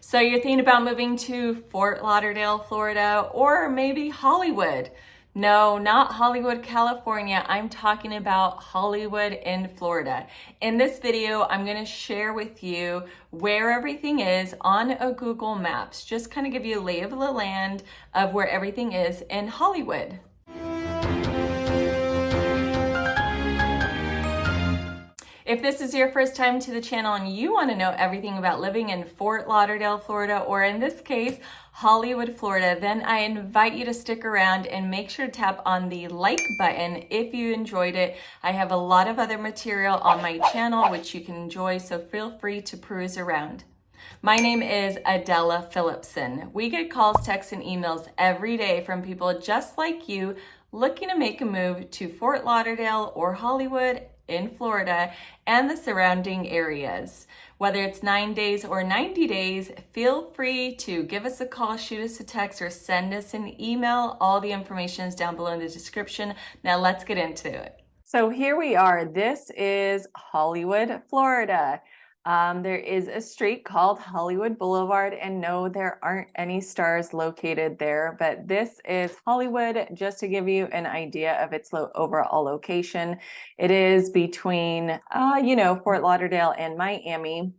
So you're thinking about moving to Fort Lauderdale, Florida, or maybe Hollywood. No, not Hollywood, California. I'm talking about Hollywood in Florida. In this video, I'm going to share with you where everything is on a Google Maps. Just kind of give you a lay of the land of where everything is in Hollywood. If this is your first time to the channel and you want to know everything about living in Fort Lauderdale, Florida, or in this case, Hollywood, Florida, then I invite you to stick around and make sure to tap on the like button if you enjoyed it. I have a lot of other material on my channel which you can enjoy, so feel free to peruse around. My name is Adela Philipson. We get calls, texts, and emails every day from people just like you looking to make a move to Fort Lauderdale or Hollywood in Florida and the surrounding areas. Whether it's 9 days or 90 days, feel free to give us a call, shoot us a text, or send us an email. All the information is down below in the description. Now let's get into it. So here we are. This is Hollywood, Florida. There is a street called Hollywood Boulevard, and no, there aren't any stars located there, but this is Hollywood, just to give you an idea of its overall location. It is between, Fort Lauderdale and Miami.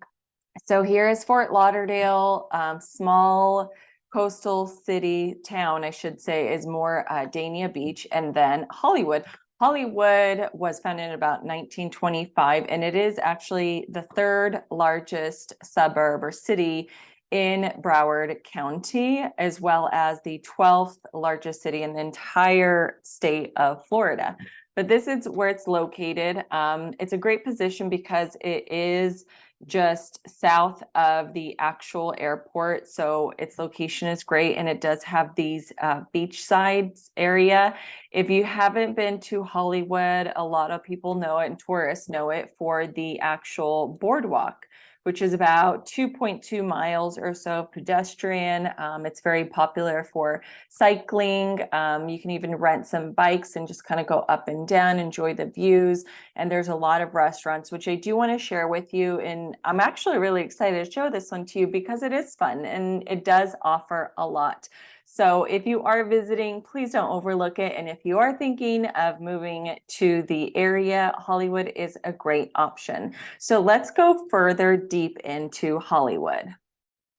So here is Fort Lauderdale, small coastal city town, I should say, is more Dania Beach, and then Hollywood. Hollywood was founded in about 1925, and it is actually the third largest suburb or city in Broward County, as well as the 12th largest city in the entire state of Florida. But this is where it's located. It's a great position because it is just south of the actual airport, so its location is great, and it does have these beach sides area. If you haven't been to Hollywood, a lot of people know it and tourists know it for the actual boardwalk, which is about 2.2 miles or so pedestrian. It's very popular for cycling. You can even rent some bikes and just kind of go up and down, enjoy the views. And there's a lot of restaurants, which I do want to share with you. And I'm actually really excited to show this one to you because it is fun and it does offer a lot. So if you are visiting, please don't overlook it. And if you are thinking of moving to the area, Hollywood is a great option. So let's go further deep into Hollywood.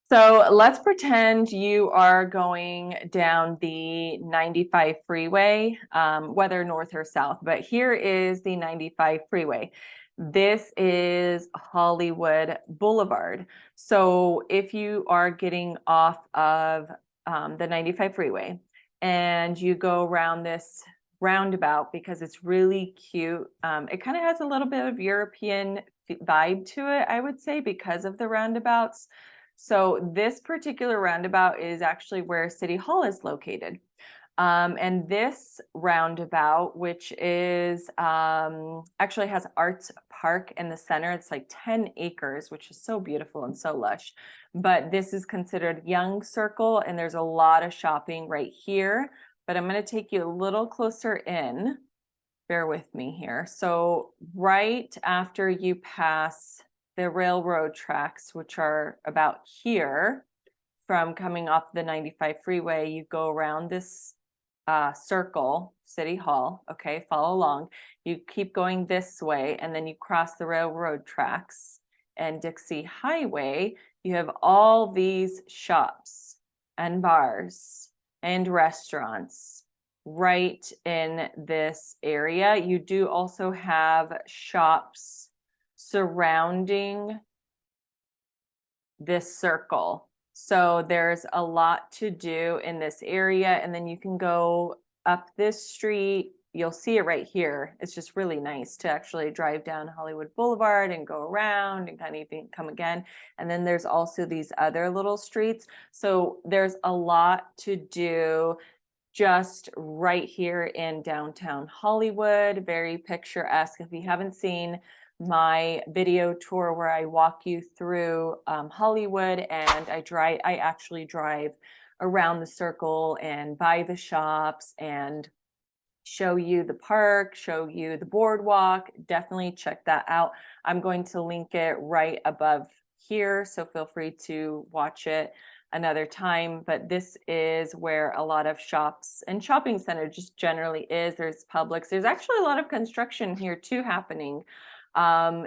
So let's pretend you are going down the 95 freeway, whether north or south, but here is the 95 freeway. This is Hollywood Boulevard. So if you are getting off of the 95 freeway and you go around this roundabout, because it's really cute, it kind of has a little bit of European vibe to it, I would say, because of the roundabouts. So this particular roundabout is actually where City Hall is located. And this roundabout, which is actually has Arts Park in the center, it's like 10 acres, which is so beautiful and so lush. But this is considered Young Circle, and there's a lot of shopping right here. But I'm going to take you a little closer in. Bear with me here. So right after you pass the railroad tracks, which are about here, from coming off the 95 freeway, you go around this circle, City Hall. Okay, follow along. You keep going this way, and then you cross the railroad tracks and Dixie Highway. You have all these shops and bars and restaurants right in this area. You do also have shops surrounding this circle. So there's a lot to do in this area, and then you can go up this street. You'll see it right here. It's just really nice to actually drive down Hollywood Boulevard and go around and kind of even come again. And then there's also these other little streets. So there's a lot to do just right here in downtown Hollywood. Very picturesque. If you haven't seen my video tour where I walk you through Hollywood, and I actually drive around the circle and by the shops and show you the park, show you the boardwalk. Definitely check that out. I'm going to link it right above here, so feel free to watch it another time. But this is where a lot of shops and shopping center just generally is. There's Publix. There's actually a lot of construction here too happening.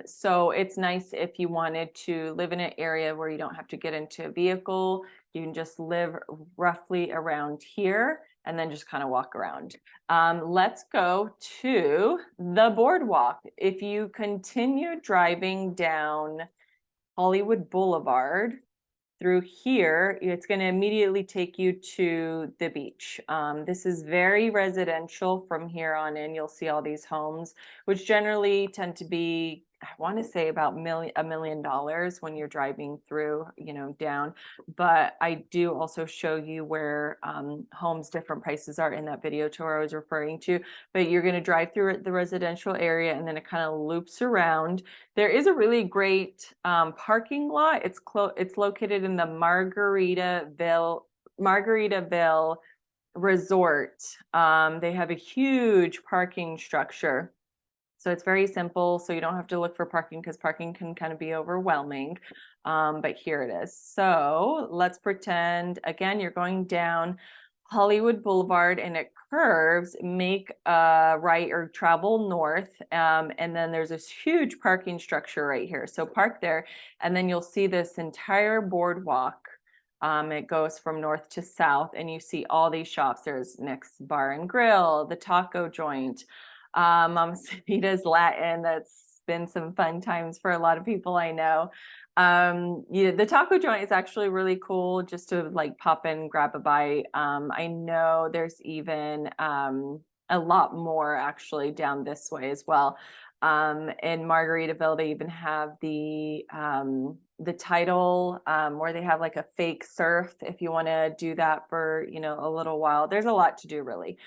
So it's nice if you wanted to live in an area where you don't have to get into a vehicle. You can just live roughly around here and then just kind of walk around. Let's go to the boardwalk. If you continue driving down Hollywood Boulevard through here, it's going to immediately take you to the beach. This is very residential from here on in. You'll see all these homes, which generally tend to be, I want to say about $1 million when you're driving through, down. But I do also show you where homes, different prices are in that video tour I was referring to. But you're going to drive through the residential area and then it kind of loops around. There is a really great parking lot. It's located in the Margaritaville Resort. They have a huge parking structure. So it's very simple. So you don't have to look for parking because parking can kind of be overwhelming. But here it is. So let's pretend, again, you're going down Hollywood Boulevard and it curves, make a right or travel north. And then there's this huge parking structure right here. So park there and then you'll see this entire boardwalk. It goes from north to south and you see all these shops. There's Nick's Bar and Grill, the taco joint, Savita's Latin. That's been some fun times for a lot of people I know. The taco joint is actually really cool just to like pop in, grab a bite. I know there's even a lot more actually down this way as well. In Margaritaville, they even have the Tidal where they have like a fake surf if you want to do that for, a little while. There's a lot to do really.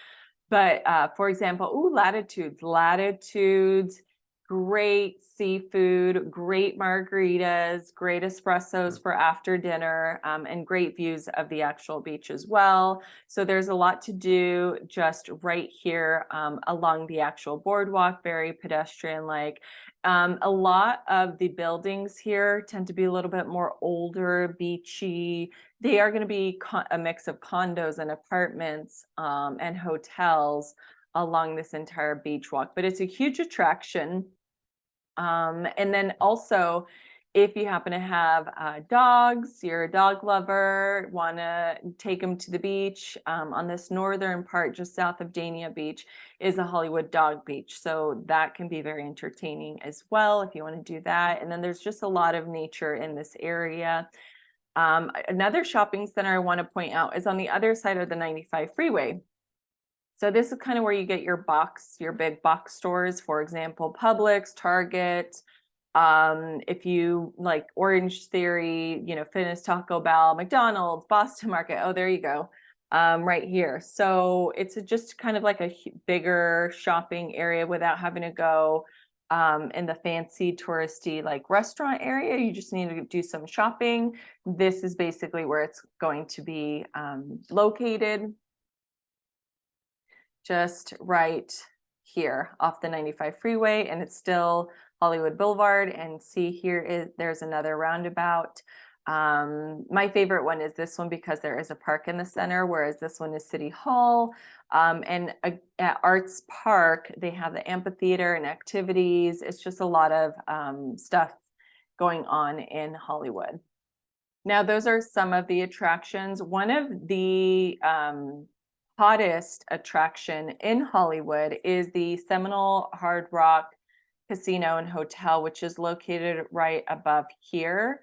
But for example, Latitudes, great seafood, great margaritas, great espressos for after dinner, and great views of the actual beach as well. So there's a lot to do just right here along the actual boardwalk, very pedestrian-like. A lot of the buildings here tend to be a little bit more older, beachy. They are going to be a mix of condos and apartments and hotels along this entire beach walk, but it's a huge attraction. And then also, if you happen to have dogs, you're a dog lover, want to take them to the beach, on this northern part just south of Dania Beach is a Hollywood Dog Beach. So that can be very entertaining as well if you want to do that. And then there's just a lot of nature in this area. Another shopping center I want to point out is on the other side of the 95 freeway. So this is kind of where you get your big box stores, for example, Publix, Target. If you like Orange Theory, Fitness, Taco Bell, McDonald's, Boston Market. Oh, there you go. Right here. So it's just kind of like a bigger shopping area without having to go in the fancy touristy like restaurant area. You just need to do some shopping. This is basically where it's going to be located. Just right here off the 95 freeway, and it's still Hollywood Boulevard. And see there's another roundabout. My favorite one is this one because there is a park in the center, whereas this one is City Hall. And at Arts Park, they have the amphitheater and activities. It's just a lot of stuff going on in Hollywood. Now, those are some of the attractions. One of the hottest attraction in Hollywood is the Seminole Hard Rock Casino and Hotel, which is located right above here.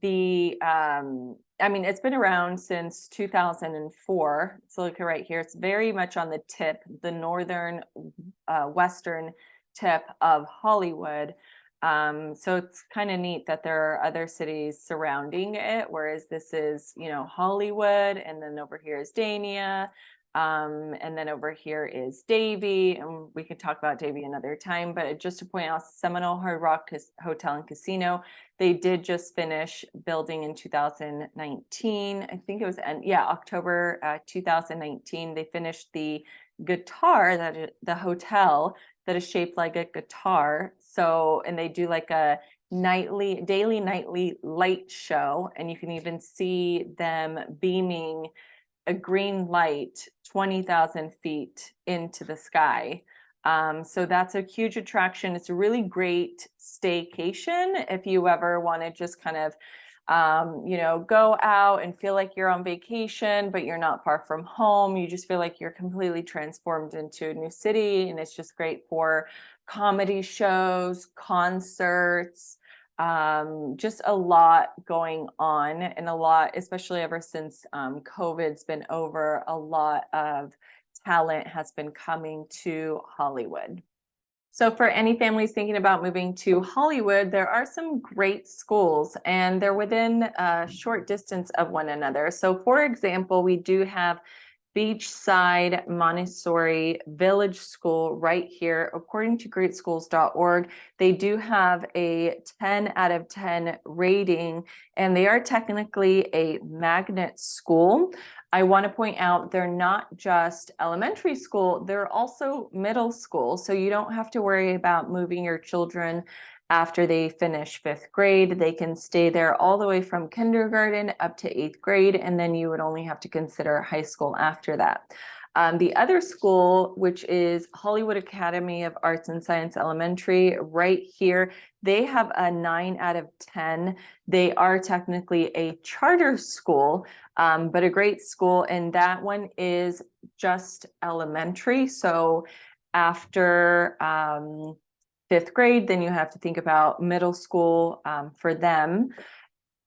It's been around since 2004. So look right here. It's very much on the tip, the northern western tip of Hollywood. So it's kind of neat that there are other cities surrounding it, whereas this is, Hollywood, and then over here is Dania. And then over here is Davie, and we could talk about Davie another time, but just to point out, Seminole Hard Rock Hotel and Casino, they did just finish building in 2019. I think it was, October 2019. They finished the guitar, the hotel that is shaped like a guitar. So, and they do like a daily, nightly light show, and you can even see them beaming a green light 20,000 feet into the sky. So that's a huge attraction. It's a really great staycation if you ever want to just kind of go out and feel like you're on vacation, but you're not far from home. You just feel like you're completely transformed into a new city, and it's just great for comedy shows, concerts, just a lot going on, and a lot, especially ever since COVID's been over, a lot of talent has been coming to Hollywood. So for any families thinking about moving to Hollywood, there are some great schools, and they're within a short distance of one another. So for example, we do have Beachside Montessori Village School right here. According to greatschools.org, they do have a 10 out of 10 rating, and they are technically a magnet school. I want to point out they're not just elementary school, they're also middle school. So you don't have to worry about moving your children after they finish 5th grade. They can stay there all the way from kindergarten up to 8th grade, and then you would only have to consider high school after that. The other school, which is Hollywood Academy of Arts and Science Elementary, right here, they have a 9 out of 10. They are technically a charter school, but a great school, and that one is just elementary. So after 5th grade, then you have to think about middle school for them.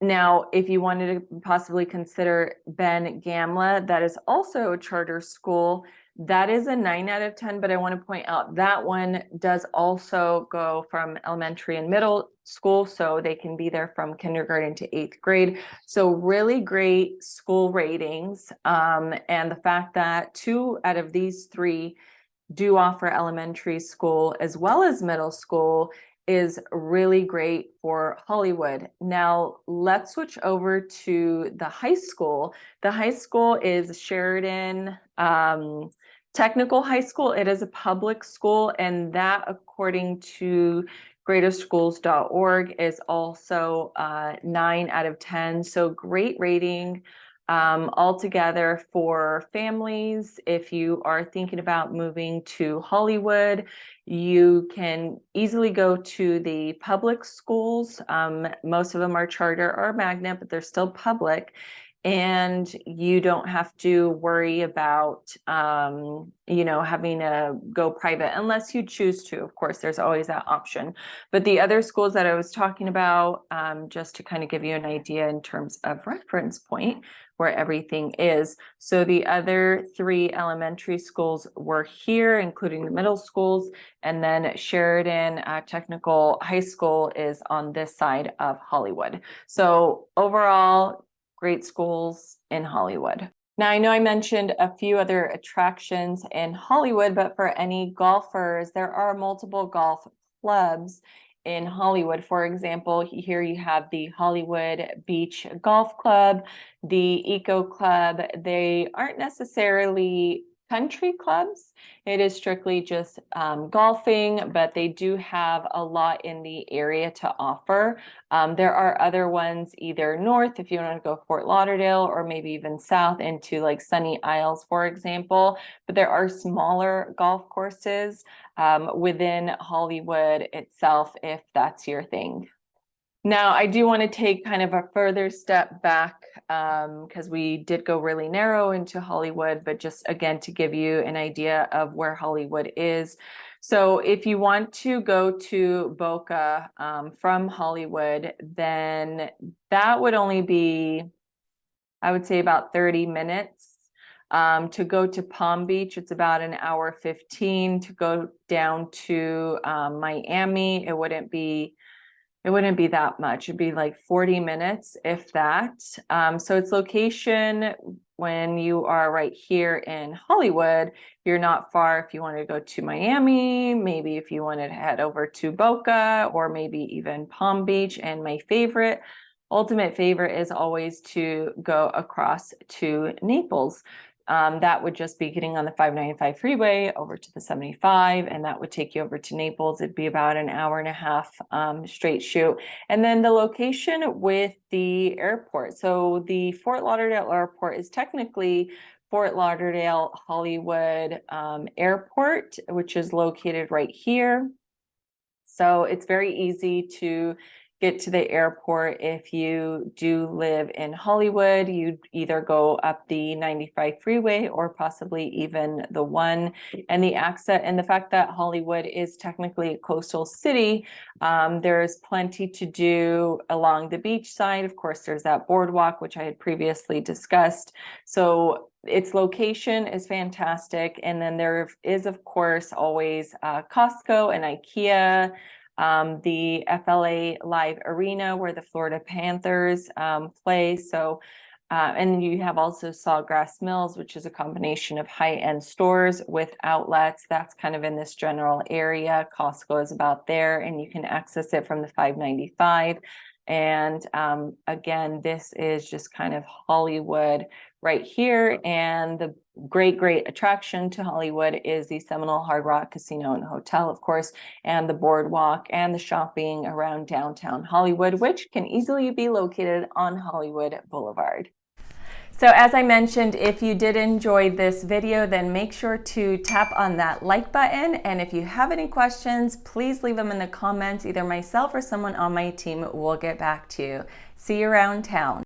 Now, if you wanted to possibly consider Ben Gamla, that is also a charter school. That is a 9 out of 10, but I want to point out that one does also go from elementary and middle school, so they can be there from kindergarten to 8th grade. So really great school ratings, and the fact that 2 out of these 3 do offer elementary school as well as middle school is really great for Hollywood. Now let's switch over to the high school. The high school is Sheridan Technical High School. It is a public school, and that, according to greaterschools.org, is also 9 out of 10. So great rating altogether for families. If you are thinking about moving to Hollywood, you can easily go to the public schools. Most of them are charter or magnet, but they're still public. And you don't have to worry about, having to go private unless you choose to. Of course, there's always that option. But the other schools that I was talking about, just to kind of give you an idea in terms of reference point where everything is. So the other 3 elementary schools were here, including the middle schools, and then Sheridan Technical High School is on this side of Hollywood. So overall, great schools in Hollywood. Now, I know I mentioned a few other attractions in Hollywood, but for any golfers, there are multiple golf clubs in Hollywood. For example, here you have the Hollywood Beach Golf Club, the Eco Club. They aren't necessarily country clubs. It is strictly just golfing, but they do have a lot in the area to offer. There are other ones either north, if you want to go Fort Lauderdale, or maybe even south into like Sunny Isles, for example. But there are smaller golf courses within Hollywood itself, if that's your thing. Now, I do want to take kind of a further step back because we did go really narrow into Hollywood, but just again to give you an idea of where Hollywood is. So if you want to go to Boca from Hollywood, then that would only be, I would say, about 30 minutes. To go to Palm Beach, it's about an hour 15. To go down to Miami, it wouldn't be that much. It'd be like 40 minutes, if that. So its location, when you are right here in Hollywood, you're not far if you want to go to Miami, maybe if you wanted to head over to Boca, or maybe even Palm Beach. And my ultimate favorite is always to go across to Naples. That would just be getting on the 595 freeway over to the 75, and that would take you over to Naples. It'd be about an hour and a half straight shoot. And then the location with the airport. So the Fort Lauderdale Airport is technically Fort Lauderdale Hollywood Airport, which is located right here. So it's very easy to get to the airport. If you do live in Hollywood, you either go up the 95 freeway or possibly even the 1. And the access and the fact that Hollywood is technically a coastal city, there's plenty to do along the beach side. Of course, there's that boardwalk, which I had previously discussed. So its location is fantastic. And then there is, of course, always Costco and IKEA, the FLA Live Arena where the Florida Panthers play. So, and you have also Sawgrass Mills, which is a combination of high-end stores with outlets. That's kind of in this general area. Costco is about there, and you can access it from the 595. And again, this is just kind of Hollywood right here. And the great attraction to Hollywood is the Seminole Hard Rock Casino and Hotel, of course, and the boardwalk and the shopping around downtown Hollywood, which can easily be located on Hollywood Boulevard. So as I mentioned, if you did enjoy this video, then make sure to tap on that like button. And if you have any questions, please leave them in the comments. Either myself or someone on my team will get back to you. See you around town.